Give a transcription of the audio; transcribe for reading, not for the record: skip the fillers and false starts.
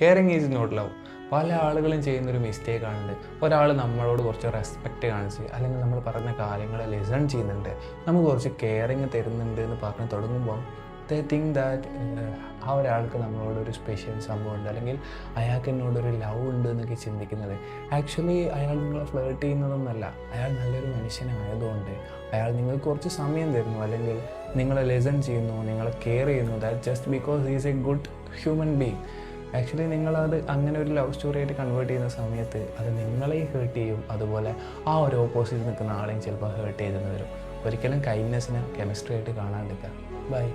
Caring is not love. പല ആളുകളും ചെയ്യുന്നൊരു മിസ്റ്റേക്കാണിത്. ഒരാൾ നമ്മളോട് കുറച്ച് റെസ്പെക്റ്റ് കാണിച്ച് അല്ലെങ്കിൽ നമ്മൾ പറയുന്ന കാര്യങ്ങളെ ലിസൺ ചെയ്യുന്നുണ്ട്, നമുക്ക് കുറച്ച് കെയറിങ് തരുന്നുണ്ട് എന്ന് പറഞ്ഞ് തുടങ്ങുമ്പോൾ ദേ തിങ്ക് ദാറ്റ് ആ ഒരാൾക്ക് നമ്മളോടൊരു സ്പെഷ്യൽ സംഭവമുണ്ട് അല്ലെങ്കിൽ അയാൾക്ക് എന്നോടൊരു ലവ് ഉണ്ട് എന്നൊക്കെ ചിന്തിക്കുന്നത്. ആക്ച്വലി അയാൾ നിങ്ങളെ ഫ്ലേർട്ട് ചെയ്യുന്നതൊന്നുമല്ല. അയാൾ നല്ലൊരു മനുഷ്യനായതുകൊണ്ട് അയാൾ നിങ്ങൾക്ക് കുറച്ച് സമയം തരുന്നു അല്ലെങ്കിൽ നിങ്ങളെ ലിസൺ ചെയ്യുന്നു, നിങ്ങളെ കെയർ ചെയ്യുന്നു. That just because he's A good human being. Actually നിങ്ങളത് അങ്ങനെ ഒരു ലവ് സ്റ്റോറി ആയിട്ട് കൺവേർട്ട് ചെയ്യുന്ന സമയത്ത് അത് നിങ്ങളെയും ഹേർട്ട് ചെയ്യും, അതുപോലെ ആ ഒരു ഓപ്പോസിറ്റ് നിൽക്കുന്ന ആളെയും ചിലപ്പോൾ ഹേർട്ട് ചെയ്തെന്ന് വരും. ഒരിക്കലും കൈൻഡ്നെസ്സിനെ കെമിസ്ട്രി ആയിട്ട് കാണാണ്ടിരിക്കുക. ബൈ.